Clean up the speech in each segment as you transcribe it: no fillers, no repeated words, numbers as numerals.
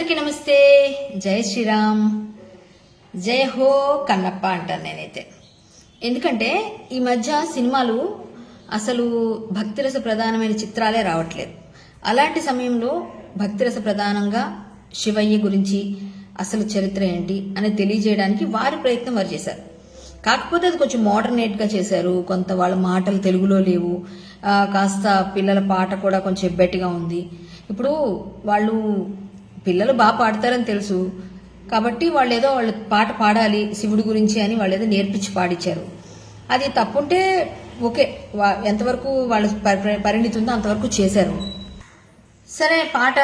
అందరికీ నమస్తే. జై శ్రీరామ్, జై హో కన్నప్ప అంటాను నేనైతే. ఎందుకంటే ఈ మధ్య సినిమాలు అసలు భక్తిరస ప్రధానమైన చిత్రాలే రావట్లేదు. అలాంటి సమయంలో భక్తిరస ప్రధానంగా శివయ్య గురించి అసలు చరిత్ర ఏంటి అని తెలియజేయడానికి వారి ప్రయత్నం వారు చేశారు. కాకపోతే అది కొంచెం మోడర్నేట్గా చేశారు. కొంత వాళ్ళ మాటలు తెలుగులో లేవు, కాస్త పిల్లల పాట కూడా కొంచెం ఎబ్బెట్టిగా ఉంది. ఇప్పుడు వాళ్ళు పిల్లలు బాగా పాడతారని తెలుసు కాబట్టి వాళ్ళు పాట పాడాలి శివుడి గురించి అని వాళ్ళు ఏదో నేర్పించి పాడించారు. అది తప్పుంటే ఓకే, ఎంతవరకు వాళ్ళు పరిణితి ఉందో అంతవరకు చేశారు. సరే, పాట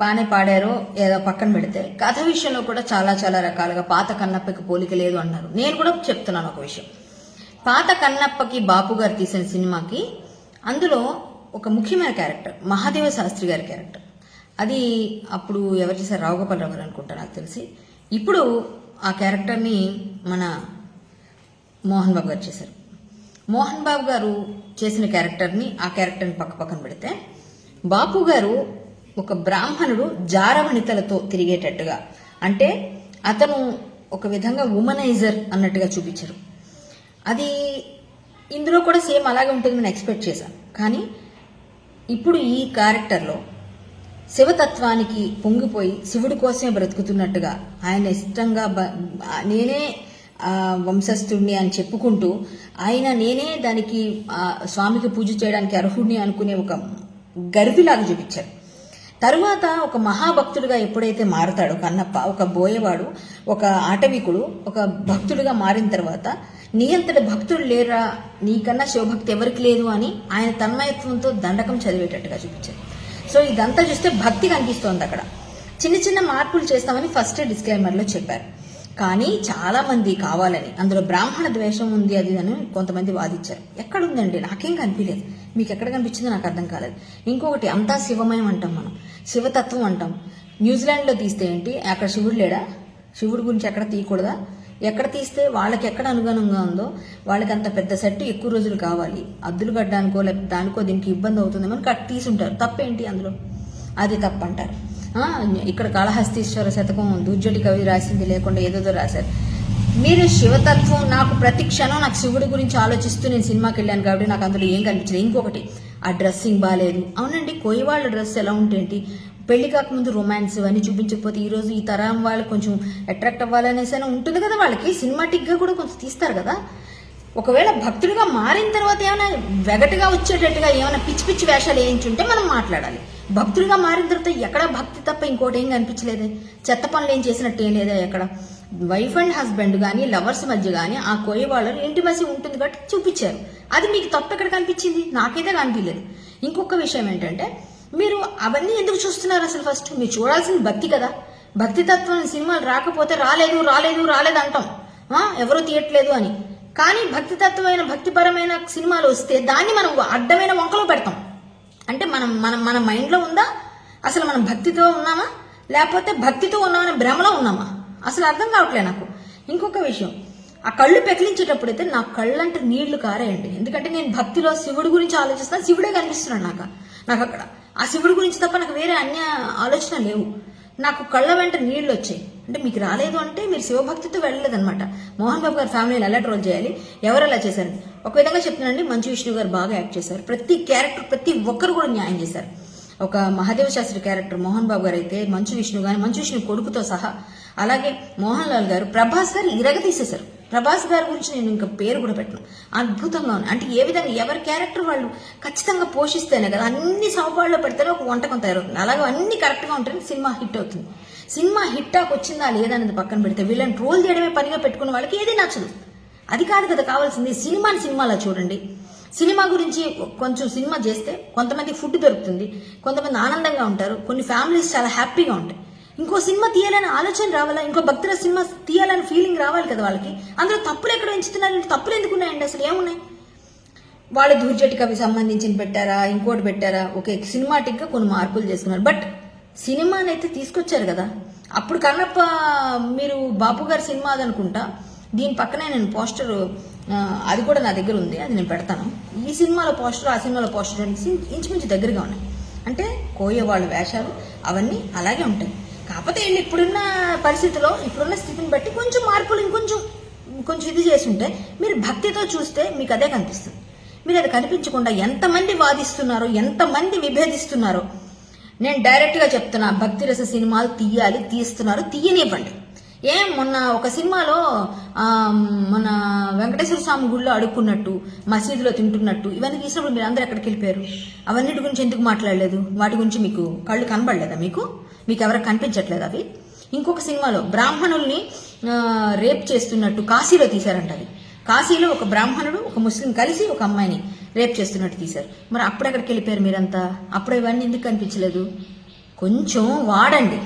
బాగానే పాడారో ఏదో పక్కన పెడితే కథ విషయంలో కూడా చాలా చాలా రకాలుగా పాత కన్నప్పకి పోలిక లేదు అన్నారు. నేను కూడా చెప్తున్నాను ఒక విషయం. పాత కన్నప్పకి బాపు గారు తీసిన సినిమాకి అందులో ఒక ముఖ్యమైన క్యారెక్టర్ మహాదేవ శాస్త్రి గారి క్యారెక్టర్. అది అప్పుడు ఎవరు చేశారు? రావుగోపాలరావు గారు అనుకుంటా నాకు తెలిసి. ఇప్పుడు ఆ క్యారెక్టర్ని మన మోహన్ బాబు గారు చేశారు. మోహన్ బాబు గారు చేసిన క్యారెక్టర్ని ఆ క్యారెక్టర్ని పక్కన పెడితే బాపు గారు ఒక బ్రాహ్మణుడు జారవనితలతో తిరిగేటట్టుగా, అంటే అతను ఒక విధంగా ఉమనైజర్ అన్నట్టుగా చూపించారు. అది ఇందులో కూడా సేమ్ అలాగే ఉంటుంది నేను ఎక్స్పెక్ట్ చేశాను. కానీ ఇప్పుడు ఈ క్యారెక్టర్లో శివతత్వానికి పొంగిపోయి శివుడి కోసమే బ్రతుకుతున్నట్టుగా, ఆయన ఇష్టంగా నేనే వంశస్థుడిని అని చెప్పుకుంటూ నేనే దానికి స్వామికి పూజ చేయడానికి అర్హుడిని అనుకునే ఒక గర్విలాగా చూపించారు. తరువాత ఒక మహాభక్తుడిగా ఎప్పుడైతే మారతాడో కన్నప్ప, ఒక బోయేవాడు, ఒక ఆటవికుడు, ఒక భక్తుడిగా మారిన తర్వాత నీ అంతటి భక్తుడు లేరా, నీకన్నా శివభక్తి ఎవరికి లేదు అని ఆయన తన్మయత్వంతో దండకం చదివేటట్టుగా చూపించారు. సో ఇదంతా చూస్తే భక్తి కనిపిస్తోంది. అక్కడ చిన్న చిన్న మార్పులు చేస్తామని ఫస్ట్ డిస్క్లైమర్లో చెప్పారు. కానీ చాలా మంది కావాలని అందులో బ్రాహ్మణ ద్వేషం ఉంది అది అని కొంతమంది వాదించారు. ఎక్కడుందండి? నాకేం కనిపించలేదు. మీకు ఎక్కడ కనిపించిందో నాకు అర్థం కాలేదు. ఇంకొకటి, అంతా శివమయం అంటాం, మనం శివతత్వం అంటాం. న్యూజిలాండ్లో తీస్తే ఏంటి, అక్కడ శివుడు లేడా? శివుడి గురించి ఎక్కడ తీయకూడదా? ఎక్కడ తీస్తే వాళ్ళకి ఎక్కడ అనుగుణంగా ఉందో వాళ్ళకి అంత పెద్ద సెట్ ఎక్కువ రోజులు కావాలి, అద్దులు కట్టడానికో లేకపోతే దానికో దీనికి ఇబ్బంది అవుతుందేమో కట్టి తీసుంటారు. తప్పేంటి అందులో? అది తప్పంటారు. ఇక్కడ కాళహస్తీశ్వర శతకం దుర్జటి కవి రాసింది లేకుండా ఏదేదో రాశారు. మీరు శివతత్వం, నాకు ప్రతి క్షణం నాకు శివుడి గురించి ఆలోచిస్తూ నేను సినిమాకి వెళ్ళాను కాబట్టి నాకు అందులో ఏం కనిపించలేదు. ఇంకొకటి, ఆ డ్రెస్సింగ్ బాగాలేదు. అవునండి, కోయి వాళ్ళ డ్రెస్ ఎలా ఉంటేంటి, పెళ్లి కాకముందు రొమాన్స్ అని చూపించకపోతే ఈరోజు ఈ తరం వాళ్ళు కొంచెం అట్రాక్ట్ అవ్వాలనేసి ఉంటుంది కదా, వాళ్ళకి సినిమాటిక్గా కూడా కొంచెం తీస్తారు కదా. ఒకవేళ భక్తుడిగా మారిన తర్వాత ఏమైనా వెగటుగా వచ్చేటట్టుగా ఏమైనా పిచ్చి పిచ్చి వేషాలు వేయించుంటే మనం మాట్లాడాలి. భక్తుడిగా మారిన తర్వాత ఎక్కడ భక్తి తప్ప ఇంకోటి ఏం కనిపించలేదే, చెత్త పనులు ఏం చేసినట్టు ఏం లేదా. ఎక్కడ వైఫ్ అండ్ హస్బెండ్ కానీ లవర్స్ మధ్య కానీ ఆ కోయి వాళ్ళు ఇంటిమసీ ఉంటుంది కాబట్టి చూపించారు. అది మీకు తప్ప ఎక్కడ కనిపించింది? నాకైతే కనిపించలేదు. ఇంకొక విషయం ఏంటంటే, మీరు అవన్నీ ఎందుకు చూస్తున్నారు అసలు? ఫస్ట్ మీరు చూడాల్సింది భక్తి కదా. భక్తి తత్వం సినిమాలు రాకపోతే రాలేదు రాలేదు రాలేదు అంటాం, ఎవరూ తీయట్లేదు అని. కానీ భక్తి తత్వమైన భక్తిపరమైన సినిమాలు వస్తే దాన్ని మనం అడ్డమైన వంకలో పెడతాం. అంటే మన మైండ్లో ఉందా అసలు మనం భక్తితో ఉన్నామా లేకపోతే భక్తితో ఉన్నామనే భ్రమలో ఉన్నామా? అసలు అర్థం కావట్లేదు నాకు. ఇంకొక విషయం, ఆ కళ్ళు పెకిలించేటప్పుడైతే నా కళ్ళంటే నీళ్లు కారాయండి. ఎందుకంటే నేను భక్తిలో శివుడి గురించి ఆలోచిస్తాను, శివుడే కనిపిస్తున్నాడు నాకు అక్కడ. ఆ శివుడి గురించి తప్ప నాకు వేరే అన్య ఆలోచన లేవు. నాకు కళ్ళ వెంట నీళ్లు వచ్చాయి. అంటే మీకు రాలేదు అంటే మీరు శివభక్తితో వెళ్ళలేదనమాట. మోహన్ బాబు గారి ఫ్యామిలీని ఎలా ట్రోల్ చేయాలి, ఎవరు ఎలా చేశారు? ఒక విధంగా చెప్తున్నానండి, మంచు విష్ణు గారు బాగా యాక్ట్ చేశారు. ప్రతి క్యారెక్టర్ ప్రతి ఒక్కరు కూడా న్యాయం చేశారు. ఒక మహాదేవ శాస్త్రి క్యారెక్టర్ మోహన్ బాబు గారు అయితే మంచు విష్ణు కానీ, మంచు విష్ణు కొడుకుతో సహా, అలాగే మోహన్ లాల్ గారు, ప్రభాస్ గారు ఇరగ తీసేశారు. ప్రభాస్ గారి గురించి నేను ఇంకా పేరు కూడా పెట్టను, అద్భుతంగా ఉంది. అంటే ఏ విధంగా ఎవరి క్యారెక్టర్ వాళ్ళు ఖచ్చితంగా పోషిస్తేనే కదా అన్ని సమపాళ్ళలో పెడితేనే ఒక వంటకం తయారవుతుంది. అలాగే అన్ని కరెక్ట్గా ఉంటేనే సినిమా హిట్ అవుతుంది. సినిమా హిట్ వచ్చిందా లేదా అనేది పక్కన పెడితే వీళ్ళని ట్రోల్ చేయడమే పనిగా పెట్టుకున్న వాళ్ళకి ఏది నచ్చదు. అది కాదు కదా కావాల్సింది. సినిమాలా చూడండి. సినిమా గురించి కొంచెం సినిమా చేస్తే కొంతమంది ఫుడ్ దొరుకుతుంది, కొంతమంది ఆనందంగా ఉంటారు, కొన్ని ఫ్యామిలీస్ చాలా హ్యాపీగా ఉంటాయి. ఇంకో సినిమా తీయాలని ఆలోచన రావాలా, ఇంకో భక్తుల సినిమా తీయాలని ఫీలింగ్ రావాలి కదా వాళ్ళకి. అందులో తప్పులు ఎక్కడ ఎంచుతున్నారంటే తప్పులు ఎందుకు ఉన్నాయండి? అసలు ఏమున్నాయి? వాళ్ళు దుర్జటి కవి సంబంధించిన పెట్టారా, ఇంకోటి పెట్టారా, ఓకే సినిమాటిక్గా కొన్ని మార్పులు చేసుకున్నారు. బట్ సినిమాని అయితే తీసుకొచ్చారు కదా. అప్పుడు కన్నప్ప మీరు బాపు గారి సినిమా అదనుకుంటా, దీని పక్కనే నేను పోస్టర్, అది కూడా నా దగ్గర ఉంది, అది నేను పెడతాను. ఈ సినిమాలో పోస్టర్ ఆ సినిమాలో పోస్టర్ ఇంచుమించు దగ్గరగా ఉన్నాయి. అంటే కోయ వాళ్ళ వేషాలు అవన్నీ అలాగే ఉంటాయి. కాకపోతే వీళ్ళు ఇప్పుడున్న పరిస్థితిలో ఇప్పుడున్న స్థితిని బట్టి కొంచెం మార్పులు ఇంకొంచెం ఇది చేసి ఉంటే మీరు భక్తితో చూస్తే మీకు అదే కనిపిస్తుంది. మీరు అది కనిపించకుండా ఎంతమంది వాదిస్తున్నారో, ఎంతమంది విభేదిస్తున్నారో, నేను డైరెక్ట్గా చెప్తున్నా, భక్తి రస సినిమాలు తీస్తున్నారు, తీయనివ్వండి. మొన్న ఒక సినిమాలో మన వెంకటేశ్వర స్వామి గుళ్ళో అడుక్కున్నట్టు, మసీదులో తింటున్నట్టు ఇవన్నీ తీసినప్పుడు మీరు అందరూ ఎక్కడికి వెళ్ళిపోయారు? అవన్నిటి గురించి ఎందుకు మాట్లాడలేదు? వాటి గురించి మీకు కళ్ళు కనబడలేదా? మీకు ఎవరికి కనిపించట్లేదు అవి? ఇంకొక సినిమాలో బ్రాహ్మణుల్ని రేప్ చేస్తున్నట్టు కాశీలో తీశారంట. అది కాశీలో ఒక బ్రాహ్మణుడు ఒక ముస్లిం కలిసి ఒక అమ్మాయిని రేప్ చేస్తున్నట్టు తీశారు. మరి అప్పుడెక్కడికి వెళ్ళిపోయారు మీరంతా? అప్పుడు ఇవన్నీ ఎందుకు కనిపించలేదు? కొంచెం వాడండి.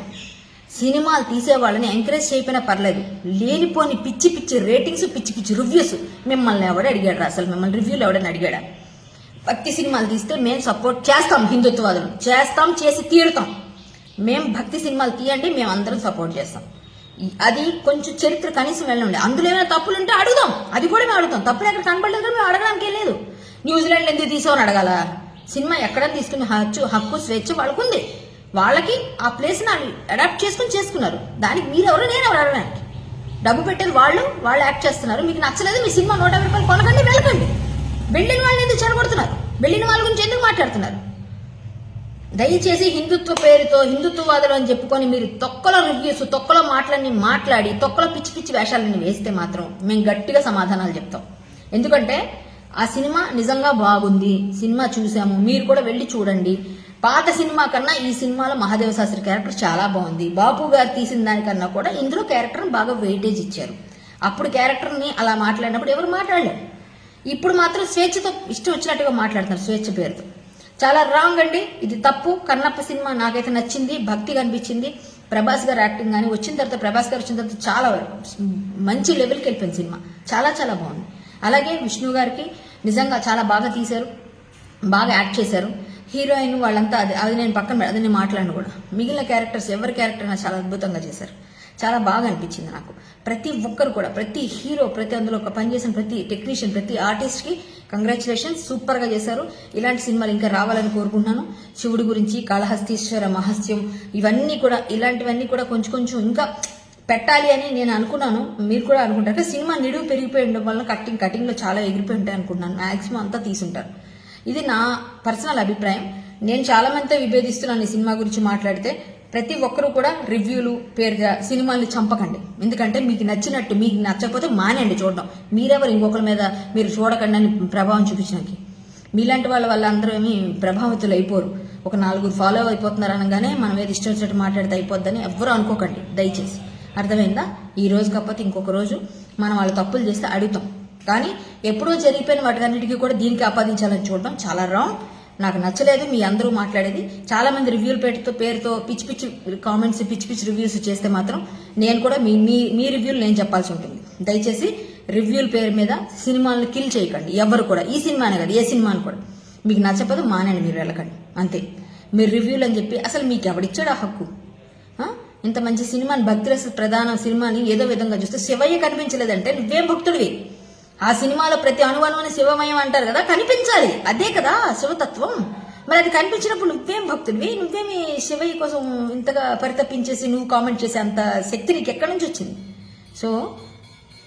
సినిమాలు తీసే వాళ్ళని ఎంకరేజ్ చేయకపోయినా పర్లేదు. లేనిపోని పిచ్చి రేటింగ్స్, పిచ్చి రివ్యూస్ మిమ్మల్ని ఎవడు అడిగాడు? అసలు మిమ్మల్ని రివ్యూలు ఎవడని అడిగాడా? భక్తి సినిమాలు తీస్తే మేము సపోర్ట్ చేస్తాం, హిందుత్వవాదులు చేస్తాం, చేసి తీరుతాం. మేము భక్తి సినిమాలు తీయండి, మేము అందరం సపోర్ట్ చేస్తాం. అది కొంచెం చరిత్ర కనీసం వెళ్ళండి. అందులో ఏమైనా తప్పులుంటే అడుగుదాం, అది కూడా మేము అడుగుతాం. తప్పులు ఎక్కడ కనబడలేదు మేము అడగడానికి లేదు. న్యూజిలాండ్ ఎందుకు తీసామని అడగాల? సినిమా ఎక్కడ తీసుకునే హక్కు స్వేచ్ఛ వాళ్ళకు ఉంది. వాళ్ళకి ఆ ప్లేస్ని అడాప్ట్ చేసుకున్నారు. దానికి మీరెవరు, నేనెవరు అడగడానికి? డబ్బు పెట్టేది వాళ్ళు యాక్ట్ చేస్తున్నారు. మీకు నచ్చలేదు, మీ సినిమా 150 రూపాయలు కొనకండి, వెళ్ళకండి. వెళ్ళిన వాళ్ళని ఎందుకు చెడగొడుతున్నారు? వెళ్ళిన వాళ్ళ గురించి ఎందుకు మాట్లాడుతున్నారు? దయచేసి హిందుత్వ పేరుతో హిందుత్వవాదులు అని చెప్పుకొని మీరు తొక్కలో రివ్యూస్, తొక్కలో మాట్లాడి తొక్కలో పిచ్చి వేషాలని వేస్తే మాత్రం మేము గట్టిగా సమాధానాలు చెప్తాం. ఎందుకంటే ఆ సినిమా నిజంగా బాగుంది, సినిమా చూసాము, మీరు కూడా వెళ్ళి చూడండి. పాత సినిమా కన్నా ఈ సినిమాలో మహాదేవ శాస్త్రి క్యారెక్టర్ చాలా బాగుంది. బాపు గారు తీసిన దానికన్నా కూడా ఇందులో క్యారెక్టర్ని బాగా వెయిటేజ్ ఇచ్చారు. అప్పుడు క్యారెక్టర్ని అలా మాట్లాడినప్పుడు ఎవరు మాట్లాడలేరు. ఇప్పుడు మాత్రం స్వేచ్ఛతో ఇష్టం వచ్చినట్టుగా మాట్లాడుతున్నారు, స్వేచ్ఛ పేరుతో. చాలా రాంగ్ అండి, ఇది తప్పు. కన్నప్ప సినిమా నాకైతే నచ్చింది, భక్తి కనిపించింది. ప్రభాస్ గారు యాక్టింగ్ కానీ వచ్చిన తర్వాత చాలా మంచి లెవెల్కి వెళ్ళిపోయింది సినిమా. చాలా బాగుంది. అలాగే విష్ణు గారికి నిజంగా చాలా బాగా తీశారు, బాగా యాక్ట్ చేశారు. హీరోయిన్ వాళ్ళంతా అది నేను మాట్లాడను కూడా. మిగిలిన క్యారెక్టర్స్ ఎవరి క్యారెక్టర్ చాలా అద్భుతంగా చేశారు. చాలా బాగా అనిపించింది నాకు. ప్రతి ఒక్కరు కూడా, ప్రతి హీరో, అందులో పనిచేసిన ప్రతి టెక్నీషియన్, ప్రతి ఆర్టిస్ట్కి కంగ్రాచులేషన్స్, సూపర్గా చేశారు. ఇలాంటి సినిమాలు ఇంకా రావాలని కోరుకుంటున్నాను. శివుడి గురించి, కాళహస్తీశ్వర మహస్యం, ఇలాంటివన్నీ కూడా కొంచెం ఇంకా పెట్టాలి అని నేను అనుకున్నాను. మీరు కూడా అనుకుంటారు. సినిమా నిడువు పెరిగిపోయి ఉండడం వల్ల కటింగ్లో చాలా ఎగిరిపోయి ఉంటాయి అనుకుంటున్నాను. మ్యాక్సిమం అంతా తీసుంటారు. ఇది నా పర్సనల్ అభిప్రాయం. నేను చాలా మందితో విభేదిస్తున్నాను ఈ సినిమా గురించి మాట్లాడితే. ప్రతి ఒక్కరూ కూడా రివ్యూలు పేరుగా సినిమాల్ని చంపకండి. ఎందుకంటే మీకు నచ్చినట్టు, మీకు నచ్చకపోతే మానేయండి చూడడం. మీరెవరు ఇంకొకరి మీద మీరు చూడకండి అని ప్రభావం చూపించడానికి? మీలాంటి వాళ్ళ అందరూ ఏమి ప్రభావితులు అయిపోరు. ఒక 4 ఫాలో అయిపోతున్నారు అనగానే మనం ఏది ఇష్టం వచ్చినట్టు మాట్లాడితే అయిపోద్దని ఎవ్వరూ అనుకోకండి దయచేసి. అర్థమైందా? ఈ రోజు కాకపోతే ఇంకొక రోజు మనం వాళ్ళు తప్పులు చేస్తే అడుగుతాం. కానీ ఎప్పుడో జరిగిపోయిన వాటికన్నిటికీ కూడా దీనికి ఆపాదించాలని చూడడం చాలా రాంగ్. నాకు నచ్చలేదు మీ అందరూ మాట్లాడేది. చాలా మంది రివ్యూల పేరుతో పిచ్చి కామెంట్స్, పిచ్చి రివ్యూస్ చేస్తే మాత్రం నేను కూడా మీ రివ్యూలు నేను చెప్పాల్సి ఉంటుంది. దయచేసి రివ్యూల పేరు మీద సినిమాలను కిల్ చేయకండి ఎవరు కూడా. ఈ సినిమానే కదా, ఏ సినిమాని కూడా మీకు నచ్చకపోతే మానండి, మీరు వెళ్ళకండి అంతే. మీరు రివ్యూలు అని చెప్పి అసలు మీకు ఎవడిచ్చాడు ఆ హక్కు? ఇంత మంచి సినిమాని, భక్తిరస ప్రధాన సినిమాని ఏదో విధంగా చూస్తే శివయ్య కనిపించలేదంటే నువ్వేం భక్తుడివి? ఆ సినిమాలో ప్రతి అణువణువుని శివమయం అంటారు కదా, కనిపించాలి. అదే కదా శివతత్వం. మరి అది కనిపించినప్పుడు నువ్వేం భక్తుడివి? నువ్వేమి శివయ్య కోసం ఇంతగా పరితపించేసి నువ్వు కామెంట్ చేసే అంత శక్తి నీకు ఎక్కడి నుంచి వచ్చింది? So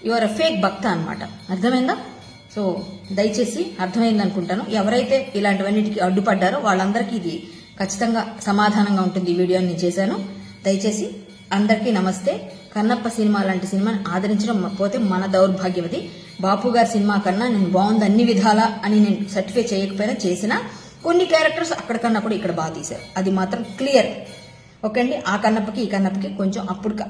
you are a fake bhakta అనమాట. అర్థమైందా? సో దయచేసి అర్థమైంది అనుకుంటాను. ఎవరైతే ఇలాంటివన్నిటికీ అడ్డుపడ్డారో వాళ్ళందరికీ ఇది ఖచ్చితంగా సమాధానంగా ఉంటుంది. ఈ వీడియో నేను చేశాను. దయచేసి అందరికీ నమస్తే. కన్నప్ప సినిమా లాంటి సినిమాని ఆదరించడం పోతే మన దౌర్భాగ్యవతి. బాపు గారి సినిమా కన్నా నేను బాగుంది అన్ని విధాలా అని నేను సర్టిఫై చేయకపోయినా చేసిన కొన్ని క్యారెక్టర్స్ అక్కడికన్నా కూడా ఇక్కడ బాగా తీశారు. అది మాత్రం క్లియర్. ఓకే అండి. ఆ కన్నప్పకి ఈ కన్నప్పకి కొంచెం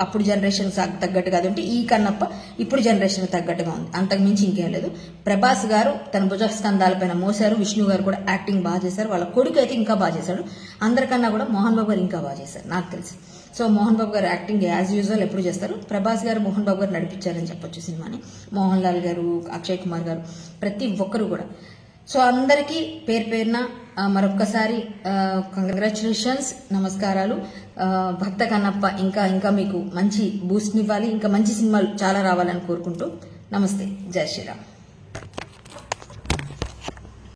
అప్పుడు జనరేషన్ తగ్గట్టుగా ఉంటే ఈ కన్నప్ప ఇప్పుడు జనరేషన్ తగ్గట్టుగా ఉంది. అంతకు మించి ఇంకేం లేదు. ప్రభాస్ గారు తన భుజస్కంధాలపైన మోసారు. విష్ణు గారు కూడా యాక్టింగ్ బాగా చేశారు. వాళ్ళ కొడుకు అయితే ఇంకా బాగా చేశాడు. అందరికన్నా కూడా మోహన్ బాబు గారు ఇంకా బాగా చేశారు నాకు తెలిసి. సో మోహన్ బాబు గారు యాక్టింగ్ యాజ్ యూజువల్ ఎప్పుడు చేస్తారు. ప్రభాస్ గారు మోహన్ బాబు గారు నడిపించారని చెప్పొచ్చు సినిమాని. మోహన్ లాల్ గారు, అక్షయ్ కుమార్ గారు, ప్రతి ఒక్కరు కూడా. సో అందరికీ పేరున మరొక్కసారి కంగ్రాచులేషన్స్, నమస్కారాలు. భక్త కన్నప్ప ఇంకా మీకు మంచి బూస్ట్నివ్వాలి, ఇంకా మంచి సినిమాలు చాలా రావాలని కోరుకుంటూ నమస్తే. జై శ్రీరామ్.